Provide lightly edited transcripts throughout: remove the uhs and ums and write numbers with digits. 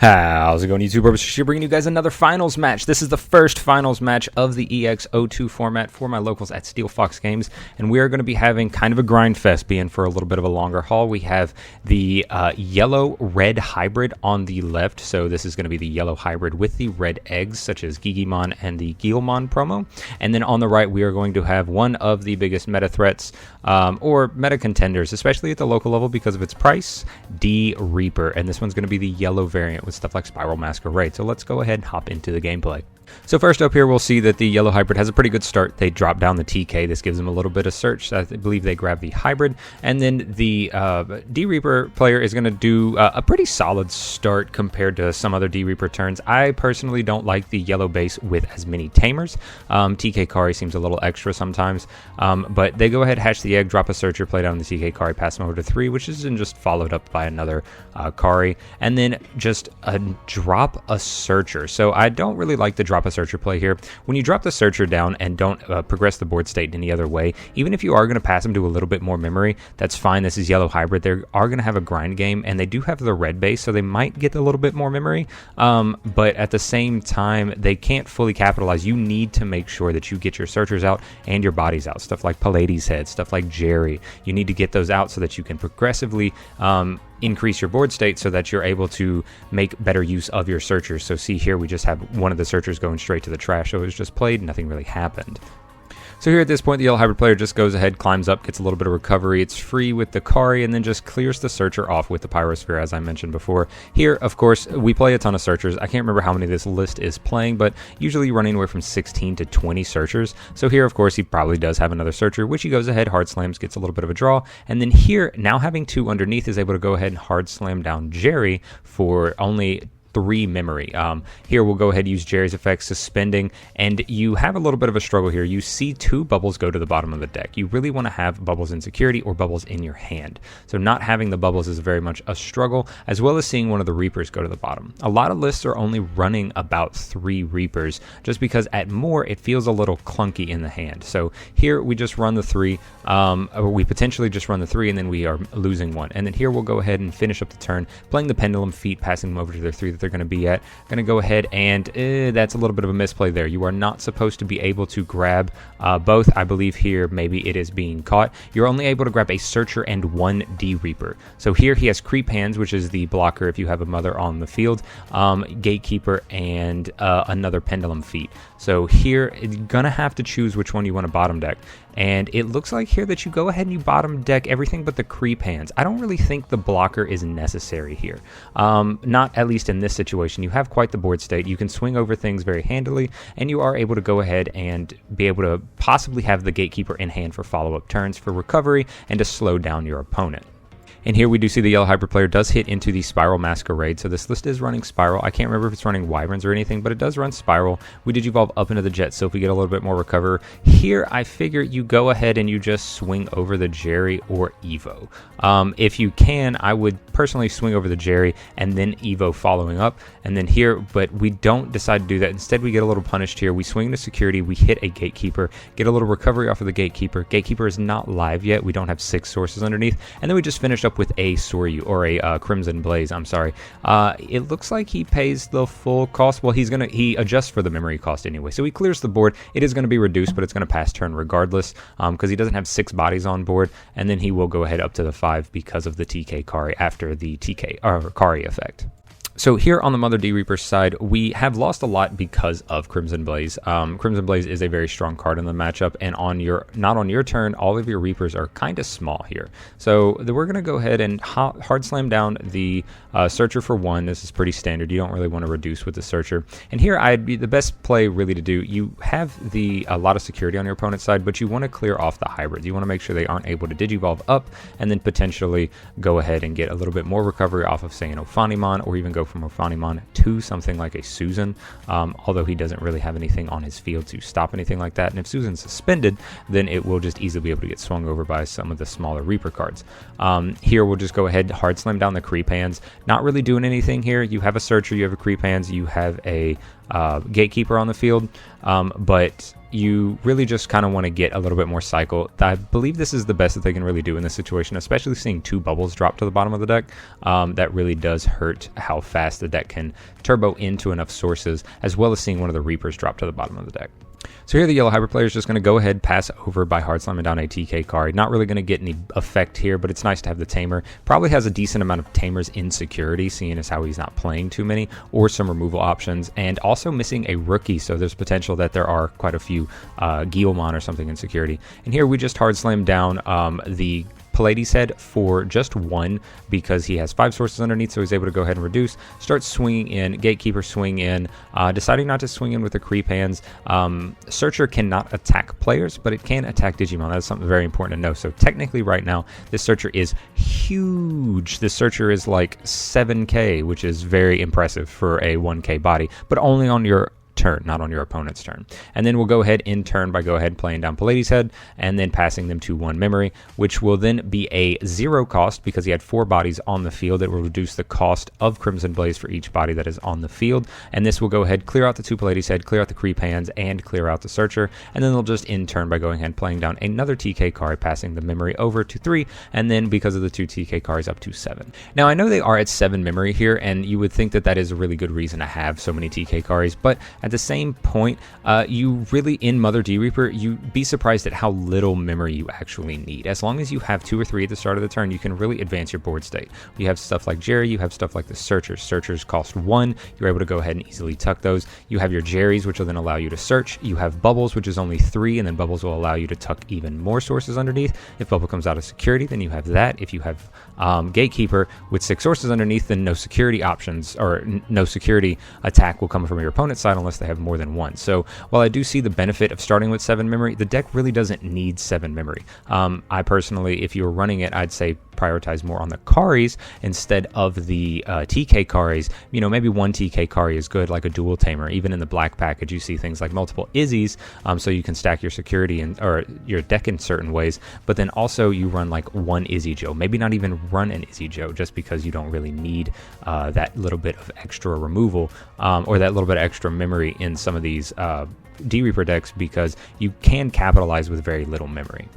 How's it going, YouTube? We're bringing you guys another finals match. This is the first finals match of the EX02 format for my locals at Steel Fox Games, and we are going to be having kind of a grind fest, being for a little bit of a longer haul. We have the yellow-red hybrid on the left, so this is going to be the yellow hybrid with the red eggs, such as Gigimon and the Guilmon promo. And then on the right, we are going to have one of the biggest meta threats, or meta contenders, especially at the local level because of its price, D Reaper, and this one's going to be the yellow variant with stuff like Spiral Masquerade. So let's go ahead and hop into the gameplay. So first up here, we'll see that the yellow hybrid has a pretty good start. They drop down the TK. This gives them a little bit of search. I believe they grab the hybrid. And then the D Reaper player is going to do a pretty solid start compared to some other D Reaper turns. I personally don't like the yellow base with as many tamers. TK Kari seems a little extra sometimes. But they go ahead, hatch the egg, drop a searcher, play down the TK Kari, pass them over to 3, which is then just followed up by another Kari. And then just drop a searcher. So I don't really like the drop a searcher play here. When you drop the searcher down and don't progress the board state in any other way, even if you are going to pass them to a little bit more memory, that's fine. This is yellow hybrid. They are going to have a grind game, and they do have the red base, so they might get a little bit more memory. But at the same time, they can't fully capitalize. You need to make sure that you get your searchers out and your bodies out. Stuff like Pallades' head, stuff like Jerry. You need to get those out so that you can progressively increase your board state so that you're able to make better use of your searchers. So see here, we just have one of the searchers going straight to the trash. So it was just played, nothing really happened. So here at this point, the yellow hybrid player just goes ahead, climbs up, gets a little bit of recovery. It's free with the Kari, and then just clears the searcher off with the Pyrosphere, as I mentioned before. Here, of course, we play a ton of searchers. I can't remember how many this list is playing, but usually running anywhere from 16 to 20 searchers. So here, of course, he probably does have another searcher, which he goes ahead, hard slams, gets a little bit of a draw. And then here, now having 2 underneath, is able to go ahead and hard slam down Jerry for only 3 memory. Here we'll go ahead and use Jerry's effect, suspending, and you have a little bit of a struggle here. You see 2 bubbles go to the bottom of the deck. You really want to have bubbles in security or bubbles in your hand. So not having the bubbles is very much a struggle, as well as seeing one of the Reapers go to the bottom. A lot of lists are only running about 3 Reapers, just because at more it feels a little clunky in the hand. So here we just run the 3, or we potentially just run the 3, and then we are losing 1. And then here we'll go ahead and finish up the turn, playing the Pendulum Feet, passing them over to their 3 that they're going to be at. Going to go ahead and that's a little bit of a misplay there. You are not supposed to be able to grab both. I believe here maybe it is being caught. You're only able to grab a searcher and 1 D Reaper. So here he has Creep Hands, which is the blocker if you have a mother on the field, Gatekeeper, and another Pendulum Feet. So here you're going to have to choose which one you want to bottom deck. And it looks like here that you go ahead and you bottom deck everything but the Creep Hands. I don't really think the blocker is necessary here. Not at least in this situation. You have quite the board state. You can swing over things very handily, and you are able to go ahead and be able to possibly have the Gatekeeper in hand for follow-up turns for recovery and to slow down your opponent. And here we do see the yellow hybrid player does hit into the Spiral Masquerade. So this list is running Spiral. I can't remember if it's running Wyverns or anything, but it does run Spiral. We did evolve up into the Jet, so if we get a little bit more recover. Here, I figure you go ahead and you just swing over the Jerry or Evo. If you can, I would personally swing over the Jerry and then Evo following up. And then here, but we don't decide to do that. Instead, we get a little punished here. We swing to security. We hit a Gatekeeper, get a little recovery off of the Gatekeeper. Gatekeeper is not live yet. We don't have 6 sources underneath. And then we just finished up with a Soryu, or a Crimson Blaze, I'm sorry. It looks like he pays the full cost. Well, he adjusts for the memory cost anyway. So he clears the board. It is going to be reduced, but it's going to pass turn regardless, because he doesn't have 6 bodies on board. And then he will go ahead up to the 5 because of the TK Kari after the TK Kari effect. So here on the Mother D Reaper side, we have lost a lot because of Crimson Blaze. Crimson Blaze is a very strong card in the matchup, and not on your turn, all of your Reapers are kind of small here. So we're going to go ahead and hard slam down the Searcher for 1. This is pretty standard. You don't really want to reduce with the Searcher. And here, the best play really to do, you have a lot of security on your opponent's side, but you want to clear off the hybrids. You want to make sure they aren't able to Digivolve up, and then potentially go ahead and get a little bit more recovery off of, say, an Ophanimon, or even go from Ophanimon to something like a Susan, although he doesn't really have anything on his field to stop anything like that. And if Susan's suspended, then it will just easily be able to get swung over by some of the smaller Reaper cards. Here we'll just go ahead and hard slam down the Creep Hands. Not really doing anything here. You have a Searcher, you have a Creep Hands, you have a Gatekeeper on the field, but you really just kind of want to get a little bit more cycle. I believe this is the best that they can really do in this situation, especially seeing 2 bubbles drop to the bottom of the deck. That really does hurt how fast the deck can turbo into enough sources, as well as seeing one of the Reapers drop to the bottom of the deck. So here the yellow Hyrbid player is just going to go ahead, pass over by hard slamming down a TK card. Not really going to get any effect here, but it's nice to have the tamer. Probably has a decent amount of tamers in security, seeing as how he's not playing too many, or some removal options, and also missing a rookie, so there's potential that there are quite a few Guilmon or something in security. And here we just hard slam down the Pallades head for just 1 because he has 5 sources underneath, so he's able to go ahead and reduce, start swinging in, Gatekeeper swing in, deciding not to swing in with the creep hands. Searcher cannot attack players, but it can attack Digimon. That's something very important to know. So technically right now, this Searcher is huge. This Searcher is like 7k, which is very impressive for a 1k body, but only on your turn, not on your opponent's turn. And then we'll go ahead in turn by playing down Pallades head and then passing them to 1 memory, which will then be a 0 cost because he had 4 bodies on the field. It will reduce the cost of Crimson Blaze for each body that is on the field. And this will go ahead, clear out the 2 Pallades head, clear out the creep hands, and clear out the Searcher. And then they'll just in turn by going ahead playing down another TK card, passing the memory over to 3, and then because of the 2 TK cards up to 7. Now I know they are at 7 memory here, and you would think that that is a really good reason to have so many TK cards, but at the same point, you really, in Mother D Reaper, you'd be surprised at how little memory you actually need. As long as you have 2 or 3 at the start of the turn, you can really advance your board state. You have stuff like Jerry, you have stuff like the Searchers. Searchers cost 1, you're able to go ahead and easily tuck those. You have your Jerrys, which will then allow you to search. You have Bubbles, which is only 3, and then Bubbles will allow you to tuck even more sources underneath. If Bubble comes out of security, then you have that. If you have Gatekeeper with 6 sources underneath, then no security options, or no security attack will come from your opponent's side unless they have more than 1. So while I do see the benefit of starting with 7 memory, the deck really doesn't need 7 memory. I personally, if you were running it, I'd say prioritize more on the Karis instead of the TK Karis. You know, maybe 1 TK Kari is good, like a dual tamer. Even in the black package, you see things like multiple Izzies, so you can stack your security or your deck in certain ways. But then also you run like 1 Izzy Joe. Maybe not even run an Izzy Joe, just because you don't really need that little bit of extra removal or that little bit of extra memory in some of these D Reaper decks, because you can capitalize with very little memory.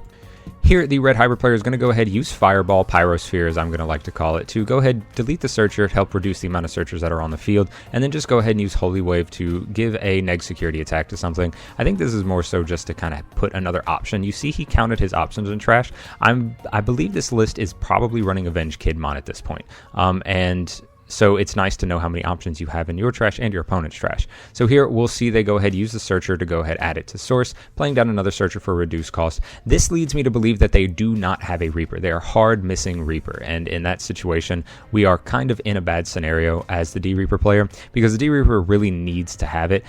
Here, the red Hyrbid player is going to go ahead, use Fireball, Pyrosphere, as I'm going to like to call it, to go ahead, delete the Searcher, help reduce the amount of Searchers that are on the field, and then just go ahead and use Holy Wave to give a neg security attack to something. I think this is more so just to kind of put another option. You see he counted his options in trash. I believe this list is probably running Avenged Kidmon at this point. And so it's nice to know how many options you have in your trash and your opponent's trash. So here we'll see they go ahead, use the Searcher to go ahead, add it to source, playing down another Searcher for a reduced cost. This leads me to believe that they do not have a Reaper. They are hard missing Reaper. And in that situation, we are kind of in a bad scenario as the D Reaper player, because the D Reaper really needs to have it.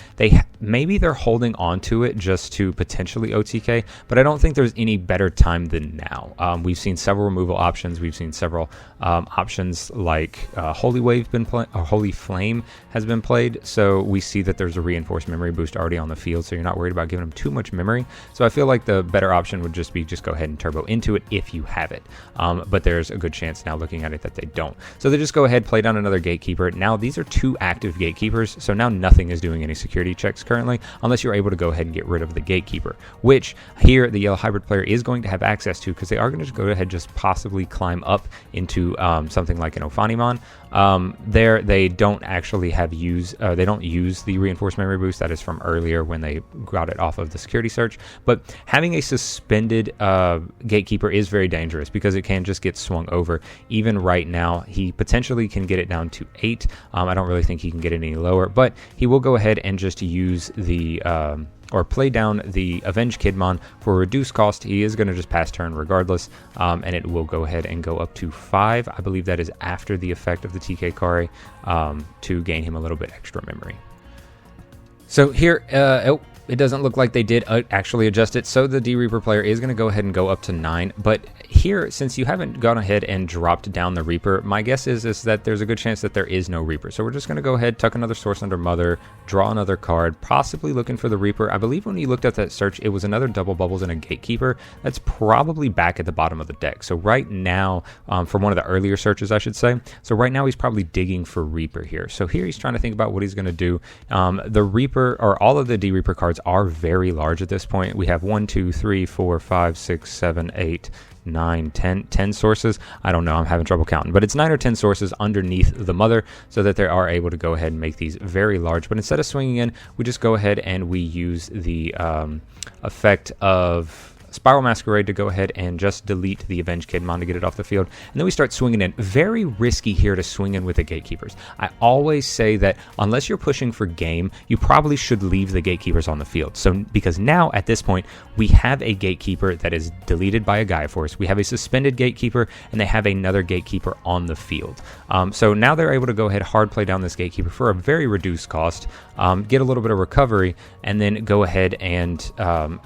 Maybe they're holding on to it just to potentially OTK, but I don't think there's any better time than now. We've seen several removal options. We've seen several options like Holy Wave Holy Flame has been played, so we see that there's a reinforced memory boost already on the field, so you're not worried about giving them too much memory. So I feel like the better option would just be go ahead and turbo into it if you have it, but there's a good chance now looking at it that they don't. So they just go ahead, play down another Gatekeeper. Now these are 2 active Gatekeepers, so now nothing is doing any security checks currently unless you're able to go ahead and get rid of the Gatekeeper, which here the yellow Hyrbid player is going to have access to, because they are going to go ahead just possibly climb up into something like an Ophanimon. There they don't actually they don't use the reinforced memory boost. That is from earlier when they got it off of the security search. But having a suspended Gatekeeper is very dangerous, because it can just get swung over. Even right now, he potentially can get it down to 8. I don't really think he can get it any lower, but he will go ahead and just use the or play down the Avenged Kidmon for a reduced cost. He is going to just pass turn regardless, and it will go ahead and go up to 5. I believe that is after the effect of the TK Kari, to gain him a little bit extra memory. So here, it doesn't look like they did actually adjust it, so the D Reaper player is going to go ahead and go up to 9. But here, since you haven't gone ahead and dropped down the Reaper, my guess is that there's a good chance that there is no Reaper. So we're just going to go ahead, tuck another source under Mother, draw another card, possibly looking for the Reaper. I believe when you looked at that search, it was another double Bubbles and a Gatekeeper. That's probably back at the bottom of the deck. So right now, from one of the earlier searches, I should say. So right now he's probably digging for Reaper here. So here he's trying to think about what he's going to do. The Reaper, or all of the D Reaper cards, cards are very large at this point. We have 1, 2, 3, 4, 5, 6, 7, 8, 9, 10 sources. I don't know, I'm having trouble counting, but it's 9 or 10 sources underneath the mother, so that they are able to go ahead and make these very large. But instead of swinging in, we just go ahead and we use the effect of Spiral Masquerade to go ahead and just delete the Avenged Kidmon to get it off the field, and then we start swinging in. Very risky here to swing in with the Gatekeepers. I always say that unless you're pushing for game, you probably should leave the Gatekeepers on the field. So because now at this point we have a Gatekeeper that is deleted by a Gaia Force, we have a suspended Gatekeeper, and they have another Gatekeeper on the field. So now they're able to go ahead hard play down this Gatekeeper for a very reduced cost, get a little bit of recovery, and then go ahead and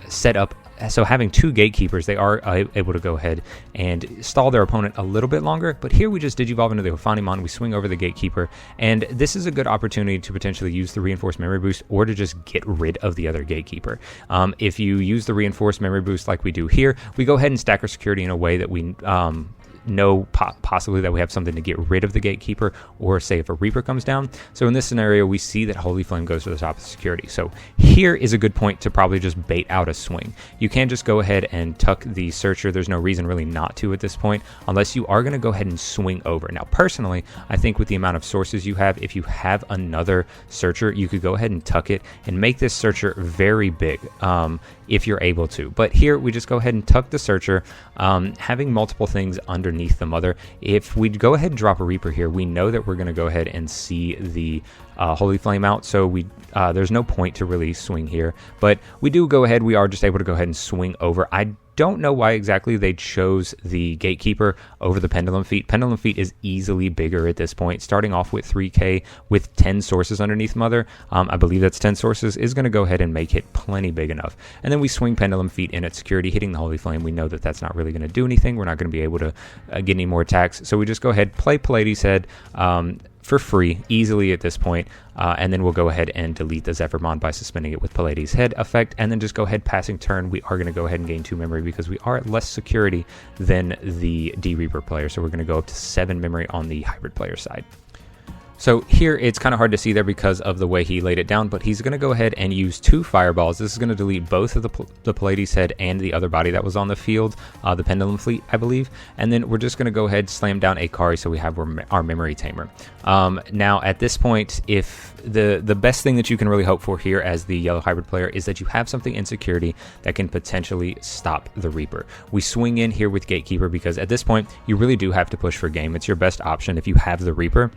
set up. So having two Gatekeepers, they are able to go ahead and stall their opponent a little bit longer. But here we just Digivolve into the Ophanimon, we swing over the Gatekeeper, and this is a good opportunity to potentially use the Reinforced Memory Boost or to just get rid of the other Gatekeeper. If you use the Reinforced Memory Boost like we do here, we go ahead and stack our security in a way that we know possibly that we have something to get rid of the Gatekeeper, or say if a Reaper comes down. So in this scenario, we see that Holy Flame goes to the top of the security. So here is a good point to probably just bait out a swing. You can just go ahead and tuck the Searcher. There's no reason really not to at this point, unless you are going to go ahead and swing over. Now, personally, I think with the amount of sources you have, if you have another Searcher, you could go ahead and tuck it and make this Searcher very big, if you're able to. But here we just go ahead and tuck the Searcher, having multiple things underneath the mother. If we go ahead and drop a Reaper here, we know that we're going to go ahead and see the Holy Flame out, so there's no point to really swing here. But we do go ahead, we are just able to go ahead and swing over. I don't know why exactly they chose the Gatekeeper over the Pendulum Feet. Pendulum Feet is easily bigger at this point, starting off with 3k with 10 sources underneath Mother. I believe that's 10 sources, is going to go ahead and make it plenty big enough. And then we swing Pendulum Feet in at security, hitting the Holy Flame. We know that that's not really going to do anything. We're not going to be able to get any more attacks. So we just go ahead, play Pallades Head for free, easily at this point, and then we'll go ahead and delete the Zephyrmon by suspending it with Pallades Head effect, and then just go ahead, passing turn. We are going to go ahead and gain 2 memory because we are at less security than the D-Reaper player, so we're going to go up to 7 memory on the Hyrbid player side. So here it's kind of hard to see there because of the way he laid it down, but he's going to go ahead and use 2 fireballs. This is going to delete both of the Pallades Head and the other body that was on the field, the Pendulum Fleet, I believe. And then we're just going to go ahead, slam down a Kari, so we have our Memory Tamer. Now at this point, if the best thing that you can really hope for here as the yellow Hyrbid player is that you have something in security that can potentially stop the Reaper. We swing in here with Gatekeeper because at this point you really do have to push for game. It's your best option if you have the Reaper,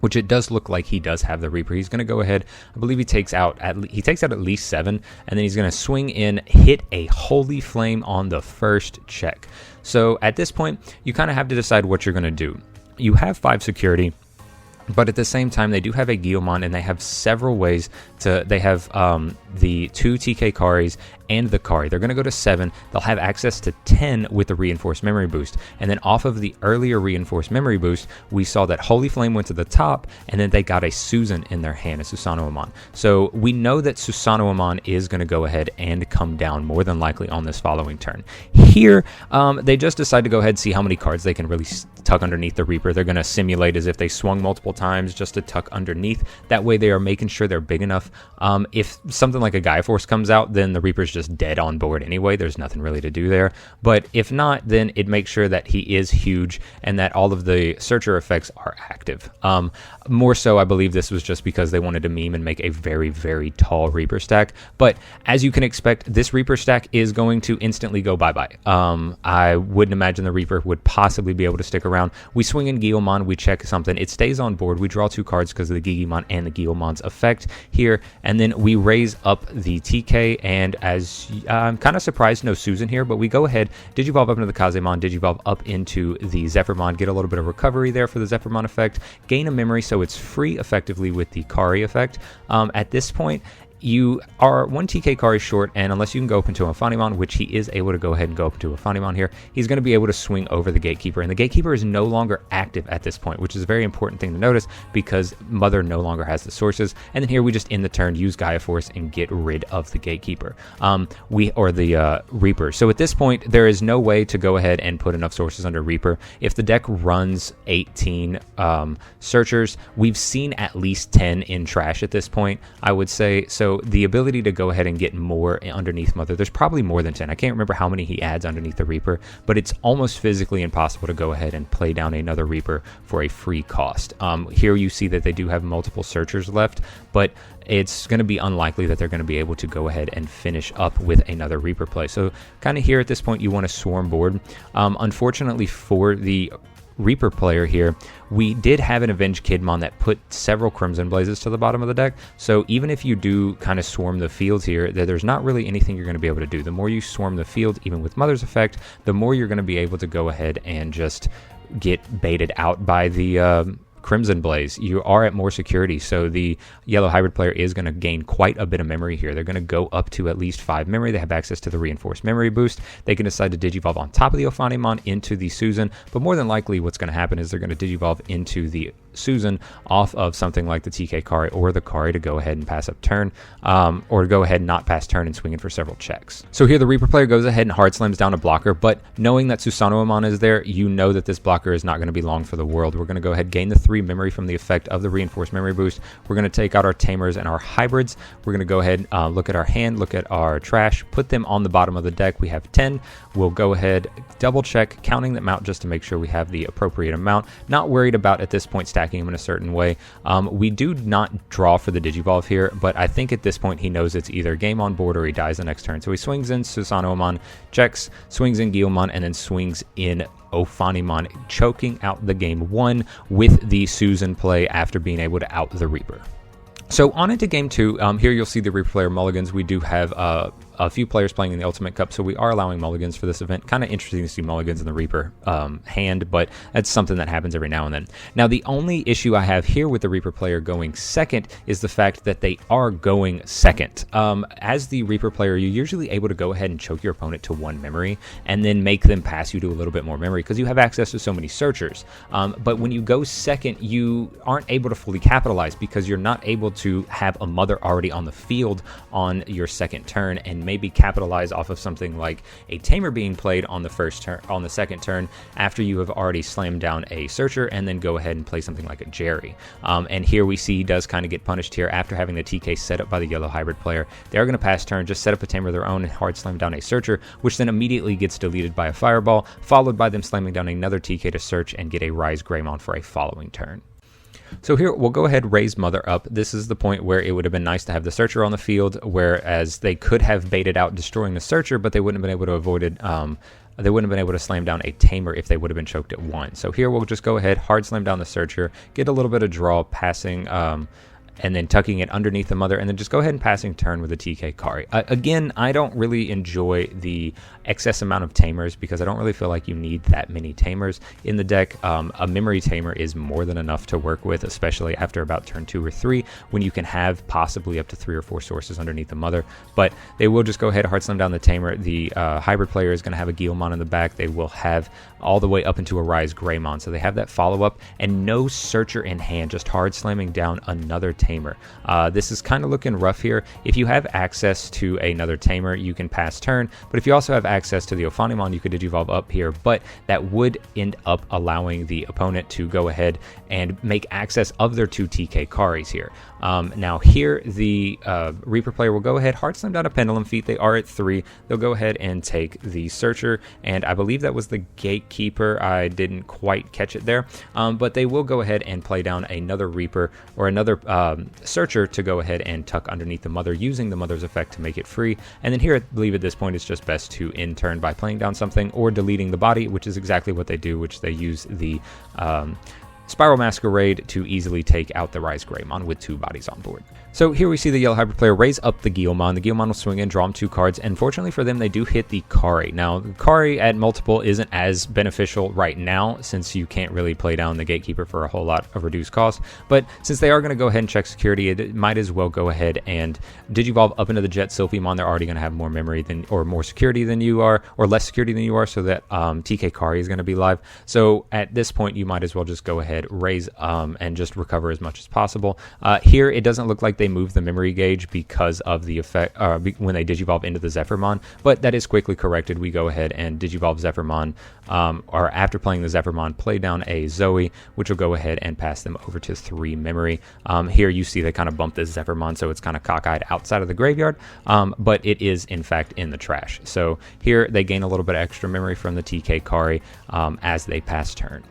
which it does look like he does have the Reaper. He's going to go ahead, I believe he takes out at least 7, and then he's going to swing in, hit a Holy Flame on the first check. So at this point, you kind of have to decide what you're going to do. You have 5 security, but at the same time, they do have a Guilmon, and they have several ways to. They have the 2 TK Karis and the Kari. They're going to go to 7. They'll have access to 10 with the Reinforced Memory Boost. And then off of the earlier Reinforced Memory Boost, we saw that Holy Flame went to the top, and then they got a Susan in their hand, a Susanoo-Amon. So we know that Susanoo-Amon is going to go ahead and come down more than likely on this following turn. Here, they just decide to go ahead and see how many cards they can really tuck underneath the Reaper. They're going to simulate as if they swung multiple times just to tuck underneath. That way they are making sure they're big enough. If something like a Gaia Force comes out, then the Reaper's just dead on board anyway. There's nothing really to do there. But if not, then it makes sure that he is huge and that all of the Searcher effects are active. More so, I believe this was just because they wanted to meme and make a very, very tall Reaper stack. But as you can expect, this Reaper stack is going to instantly go bye-bye. I wouldn't imagine the Reaper would possibly be able to stick around. We swing in Guilmon, we check something. It stays on board. We draw 2 cards because of the Gigimon and the Guilmon's effect here. And then we raise up the TK, and as I'm kind of surprised no Susan here, but we go ahead, Digivolve up into the Kazemon, Digivolve up into the Zephyrmon, get a little bit of recovery there for the Zephyrmon effect, gain a memory so it's free effectively with the Kari effect. At this point, you are 1 TK Kari short, and unless you can go up into a Ophanimon, which he is able to go ahead and go up into a Ophanimon here, he's going to be able to swing over the Gatekeeper, and the Gatekeeper is no longer active at this point, which is a very important thing to notice because Mother no longer has the sources. And then here we just end the turn, use Gaia Force, and get rid of the Gatekeeper, or the Reaper. So at this point, there is no way to go ahead and put enough sources under Reaper. If the deck runs 18 Searchers, we've seen at least 10 in trash at this point, I would say. So So the ability to go ahead and get more underneath Mother, there's probably more than 10. I can't remember how many he adds underneath the Reaper, but it's almost physically impossible to go ahead and play down another Reaper for a free cost. Here you see that they do have multiple searchers left, but it's going to be unlikely that they're going to be able to go ahead and finish up with another Reaper play. So kind of here at this point, you want to swarm board. Unfortunately for the Reaper player here, we did have an Avenged Kidmon that put several Crimson Blazes to the bottom of the deck, so even if you do kind of swarm the field here, there's not really anything you're going to be able to do. The more you swarm the field, even with Mother's Effect, the more you're going to be able to go ahead and just get baited out by the Crimson Blaze. You are at more security, so the yellow hybrid player is going to gain quite a bit of memory here. They're going to go up to at least 5 memory. They have access to the reinforced memory boost. They can decide to digivolve on top of the Ophanimon into the Susan, but more than likely what's going to happen is they're going to digivolve into the Susan off of something like the TK Kari or the Kari to go ahead and pass up turn, or to go ahead and not pass turn and swing in for several checks. So here the Reaper player goes ahead and hard slams down a blocker, but knowing that Susanomon is there, you know that this blocker is not going to be long for the world. We're going to go ahead and gain the 3 memory from the effect of the reinforced memory boost. We're going to take out our Tamers and our hybrids. We're going to go ahead, look at our hand, look at our trash, put them on the bottom of the deck. We have 10. We'll go ahead, double check, counting them out just to make sure we have the appropriate amount. Not worried about at this point stacking them in a certain way. We do not draw for the Digivolve here, but I think at this point he knows it's either game on board or he dies the next turn. So he swings in Susanomon, checks, swings in Guilmon, and then swings in Ophanimon, choking out the game 1 with the Susan play after being able to out the Reaper. So on into game 2, here you'll see the Reaper player mulligans. We do have a few players playing in the Ultimate Cup, so we are allowing mulligans for this event. Kind of interesting to see mulligans in the Reaper hand, but that's something that happens every now and then. Now, the only issue I have here with the Reaper player going second is the fact that they are going second. As the Reaper player, you're usually able to go ahead and choke your opponent to 1 memory and then make them pass you to a little bit more memory because you have access to so many searchers. But when you go second, you aren't able to fully capitalize because you're not able to have a Mother already on the field on your second turn and maybe capitalize off of something like a Tamer being played on the first turn, on the second turn, after you have already slammed down a Searcher, and then go ahead and play something like a Jerry. And here we see he does kind of get punished here after having the TK set up by the yellow hybrid player. They are going to pass turn, just set up a Tamer of their own and hard slam down a Searcher, which then immediately gets deleted by a Fireball, followed by them slamming down another TK to search and get a Rise Greymon for a following turn. So here, we'll go ahead and raise Mother up. This is the point where it would have been nice to have the Searcher on the field, whereas they could have baited out destroying the Searcher, but they wouldn't have been able to avoid it. They wouldn't have been able to slam down a Tamer if they would have been choked at 1. So here, we'll just go ahead, hard slam down the Searcher, get a little bit of draw, passing, and then tucking it underneath the Mother, and then just go ahead and passing turn with a TK Kari. Again, I don't really enjoy the excess amount of Tamers because I don't really feel like you need that many Tamers in the deck. A memory Tamer is more than enough to work with, especially after about turn 2 or 3, when you can have possibly up to 3 or 4 sources underneath the Mother. But they will just go ahead and hard slam down the Tamer. The hybrid player is going to have a Guilmon in the back. They will have all the way up into a Rise Greymon, so they have that follow-up, and no Searcher in hand, just hard slamming down another Tamer. This is kind of looking rough here. If you have access to another Tamer, you can pass turn, but if you also have access to the Ophanimon, you could Digivolve up here, but that would end up allowing the opponent to go ahead and make access of their 2 TK Karis here. Now here, the Reaper player will go ahead, hard slam down a Pendulum Feet. They are at 3. They'll go ahead and take the Searcher, and I believe that was the Gatekeeper. I didn't quite catch it there, but they will go ahead and play down another Reaper or another Searcher to go ahead and tuck underneath the Mother, using the Mother's effect to make it free. And then here, I believe at this point, it's just best to end turn by playing down something or deleting the body, which is exactly what they do, which they use the Spiral Masquerade to easily take out the Rise Greymon with 2 bodies on board. So here we see the yellow hybrid player raise up the Guilmon. The Guilmon will swing in, draw him 2 cards, and fortunately for them, they do hit the Kari. Now, Kari at multiple isn't as beneficial right now, since you can't really play down the Gatekeeper for a whole lot of reduced cost, but since they are going to go ahead and check security, it might as well go ahead and Digivolve up into the Jet Sylphimon. They're already going to have more memory than, or more security than you are, or less security than you are, so that TK Kari is going to be live. So at this point, you might as well just go ahead ahead, raise and just recover as much as possible. Here, it doesn't look like they move the memory gauge because of the effect when they digivolve into the Zephyrmon, but that is quickly corrected. We go ahead and digivolve Zephyrmon, or after playing the Zephyrmon, play down a Zoe, which will go ahead and pass them over to 3 memory. Here you see they kind of bump this Zephyrmon, so it's kind of cockeyed outside of the graveyard, but it is in fact in the trash. So here they gain a little bit of extra memory from the TK Kari as they pass turn.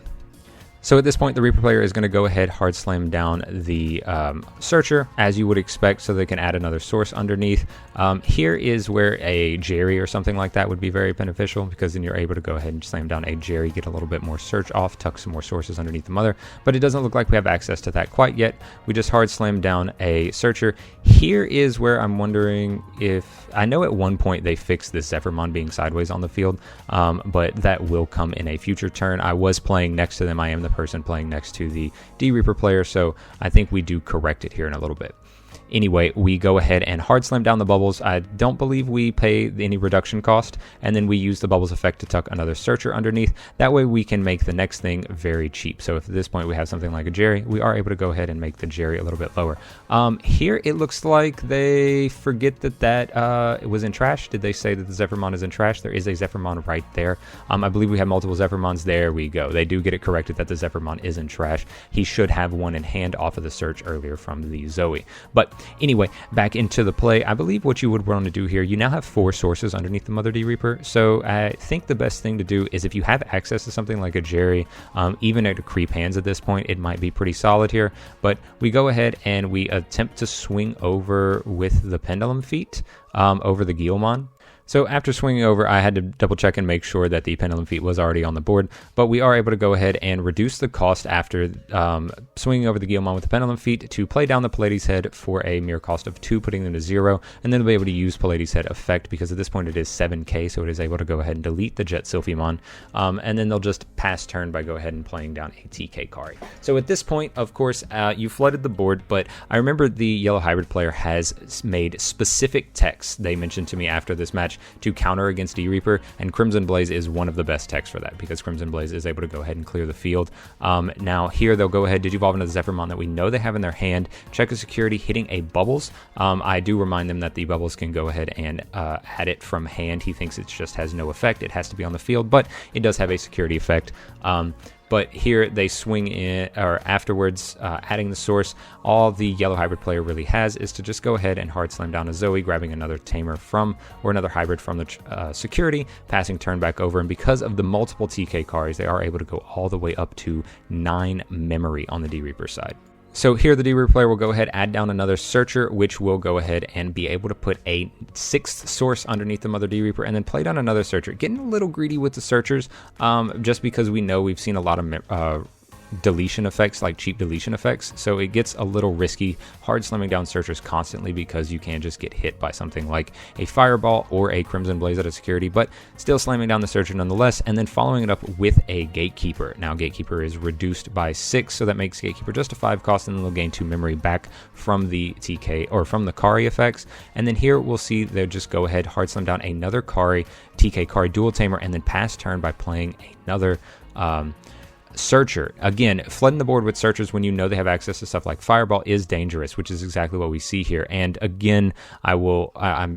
So at this point, the Reaper player is going to go ahead, hard slam down the Searcher, as you would expect, so they can add another source underneath. Here is where a Jerry or something like that would be very beneficial, because then you're able to go ahead and slam down a Jerry, get a little bit more search off, tuck some more sources underneath the mother, but it doesn't look like we have access to that quite yet. We just hard slam down a Searcher. Here is where I'm wondering if, I know at one point they fixed this Zephyrmon being sideways on the field, but that will come in a future turn. I was playing next to them. I am the person playing next to the D-Reaper player, so I think we do correct it here in a little bit. Anyway, we go ahead and hard slam down the bubbles. I don't believe we pay any reduction cost, and then we use the bubbles effect to tuck another Searcher underneath. That way we can make the next thing very cheap. So if at this point we have something like a Jerry, we are able to go ahead and make the Jerry a little bit lower. Here it looks like they forget that it was in trash. Did they say that the Zephyrmon is in trash? There is a Zephyrmon right there. I believe we have multiple Zephyrmons. There we go. They do get it corrected that the Zephyrmon is in trash. He should have one in hand off of the search earlier from the Zoe. But anyway, back into the play. I believe what you would want to do here, you now have 4 sources underneath the Mother D-Reaper, so I think the best thing to do is if you have access to something like a Jerry, even at a creep hands at this point, it might be pretty solid here, but we go ahead and we attempt to swing over with the Pendulum Feet over the Guilmon. So after swinging over, I had to double check and make sure that the Pendulum Feet was already on the board, but we are able to go ahead and reduce the cost after swinging over the Guilmon with the Pendulum Feet to play down the Pallades Head for a mere cost of 2, putting them to 0, and then we'll be able to use Pallades Head effect, because at this point it is 7k, so it is able to go ahead and delete the Jet Sylphimon, and then they'll just pass turn by go ahead and playing down a TK Kari. So at this point, of course, you flooded the board, but I remember the Yellow Hyrbid player has made specific techs they mentioned to me after this match to counter against D-Reaper, and Crimson Blaze is one of the best techs for that, because Crimson Blaze is able to go ahead and clear the field. Now here they'll go ahead, digivolve into the Zephyrmon that we know they have in their hand, check the security, hitting a Bubbles. I do remind them that the Bubbles can go ahead and add it from hand. He thinks it just has no effect, it has to be on the field, but it does have a security effect. But here they swing in, or afterwards, adding the source. All the Yellow Hyrbid player really has is to just go ahead and hard slam down a Zoe, grabbing another Tamer from, or another Hybrid from the security, passing turn back over. And because of the multiple TK Karis, they are able to go all the way up to 9 memory on the D-Reaper side. So here the D-Reaper player will go ahead, add down another Searcher, which will go ahead and be able to put a 6th source underneath the Mother D-Reaper, and then play down another Searcher. Getting a little greedy with the Searchers, just because we know we've seen a lot of deletion effects, like cheap deletion effects, so it gets a little risky hard slamming down Searchers constantly, because you can just get hit by something like a Fireball or a Crimson Blaze out of security, but still slamming down the Searcher nonetheless, and then following it up with a Gatekeeper. Now Gatekeeper is reduced by 6, so that makes Gatekeeper just a 5 cost, and then they'll gain 2 memory back from the TK, or from the Kari effects. And then here we'll see they'll just go ahead, hard slam down another Kari, TK Kari Dual Tamer, and then pass turn by playing another Searcher. Again, flooding the board with Searchers when you know they have access to stuff like Fireball is dangerous, which is exactly what we see here. And again, I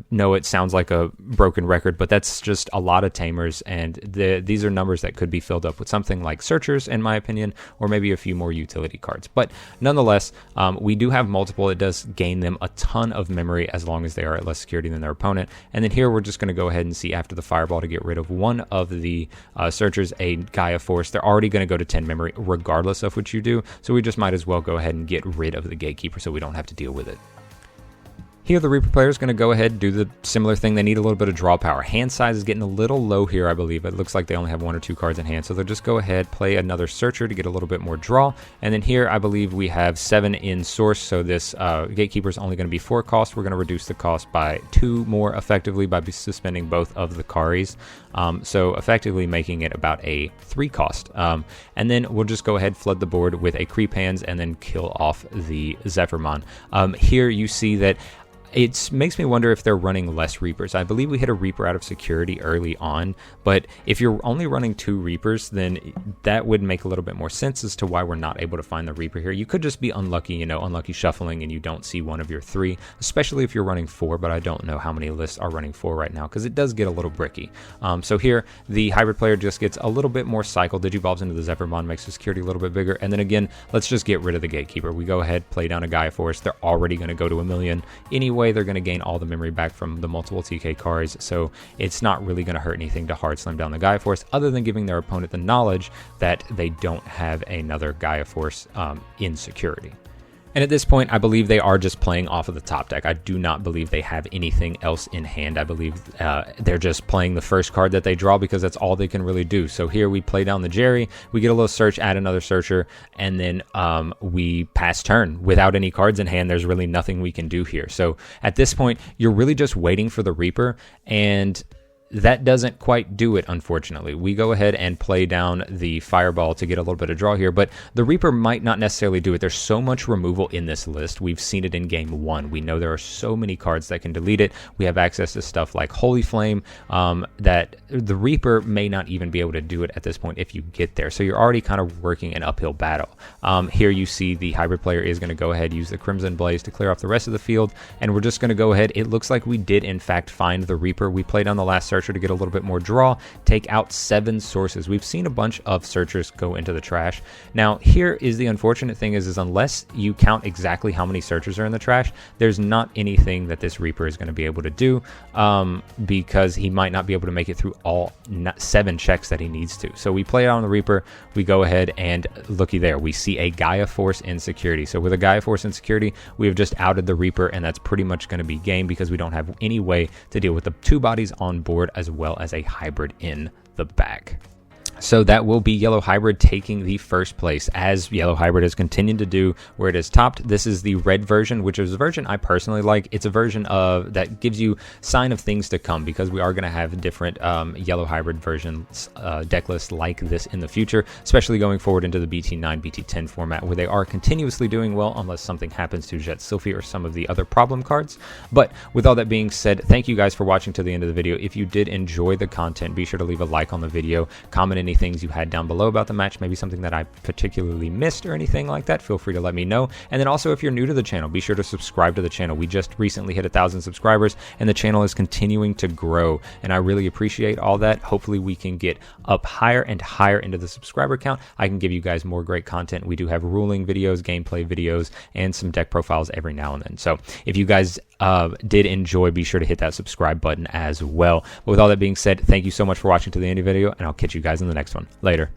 know it sounds like a broken record, but that's just a lot of Tamers, and these are numbers that could be filled up with something like Searchers, in my opinion, or maybe a few more utility cards. But nonetheless, we do have multiple. It does gain them a ton of memory as long as they are at less security than their opponent. And then here we're just going to go ahead and see after the Fireball to get rid of one of the Searchers, a Gaia Force. They're already going to go to 10 memory regardless of what you do, so we just might as well go ahead and get rid of the Gatekeeper so we don't have to deal with it. Here, the Reaper player is going to go ahead and do the similar thing. They need a little bit of draw power. Hand size is getting a little low here, I believe. It looks like they only have 1 or 2 cards in hand, so they'll just go ahead, play another Searcher to get a little bit more draw. And then here, I believe we have 7 in source, so this Gatekeeper is only going to be 4 cost. We're going to reduce the cost by 2 more effectively by suspending both of the Karis. So effectively making it about a 3 cost. And then we'll just go ahead, flood the board with a Creep Hands, and then kill off the Zephyrmon. Here you see that it makes me wonder if they're running less Reapers. I believe we hit a Reaper out of security early on, but if you're only running 2 Reapers, then that would make a little bit more sense as to why we're not able to find the Reaper here. You could just be unlucky, you know, unlucky shuffling, and you don't see one of your 3, especially if you're running 4, but I don't know how many lists are running 4 right now, because it does get a little bricky. So here, the Hybrid player just gets a little bit more cycle, Digivolves into the Zephyrmon, makes the security a little bit bigger, and then again, let's just get rid of the Gatekeeper. We go ahead, play down a Gaia Force. They're already going to go to 1,000,000 anyway. They're going to gain all the memory back from the multiple TK cards, so it's not really going to hurt anything to hard slam down the Gaia Force, other than giving their opponent the knowledge that they don't have another Gaia Force in security. And at this point, I believe they are just playing off of the top deck. I do not believe they have anything else in hand. I believe they're just playing the first card that they draw because that's all they can really do. So here we play down the Jerry, we get a little search, add another searcher, and then we pass turn. Without any cards in hand, there's really nothing we can do here. So at this point, you're really just waiting for the Reaper, and that doesn't quite do it, unfortunately. We go ahead and play down the Fireball to get a little bit of draw here, but the Reaper might not necessarily do it. There's so much removal in this list. We've seen it in game 1. We know there are so many cards that can delete it. We have access to stuff like Holy Flame that the Reaper may not even be able to do it at this point if you get there. So you're already kind of working an uphill battle. Here you see the Hybrid player is going to go ahead, use the Crimson Blaze to clear off the rest of the field, and we're just going to go ahead. It looks like we did, in fact, find the Reaper. We played on the last searcher to get a little bit more draw, take out 7 sources. We've seen a bunch of searchers go into the trash. Now, here is the unfortunate thing is unless you count exactly how many searchers are in the trash, there's not anything that this Reaper is going to be able to do because he might not be able to make it through all 7 checks that he needs to. So we play it on the Reaper, we go ahead, and looky there, we see a Gaia Force in security. So with a Gaia Force in security, we have just outed the Reaper, and that's pretty much going to be game because we don't have any way to deal with the 2 bodies on board as well as a Hybrid in the back. So that will be Yellow Hybrid taking the first place, as Yellow Hybrid has continued to do where it is topped. This is the red version, which is a version I personally like. It's a version of that gives you sign of things to come, because we are going to have different Yellow Hybrid versions deck lists like this in the future, especially going forward into the BT9, BT10 format, where they are continuously doing well unless something happens to Jet Sylphie or some of the other problem cards. But with all that being said, thank you guys for watching to the end of the video. If you did enjoy the content, be sure to leave a like on the video, comment any things you had down below about the match, maybe something that I particularly missed or anything like that. Feel free to let me know. And then also, if you're new to the channel, be sure to subscribe to the channel. We just recently hit 1,000 subscribers, and the channel is continuing to grow, and I really appreciate all that. Hopefully we can get up higher and higher into the subscriber count. I can give you guys more great content. We do have ruling videos, gameplay videos, and some deck profiles every now and then. So if you guys did enjoy, be sure to hit that subscribe button as well. But with all that being said, thank you so much for watching to the end of the video, and I'll catch you guys in the next one. Later.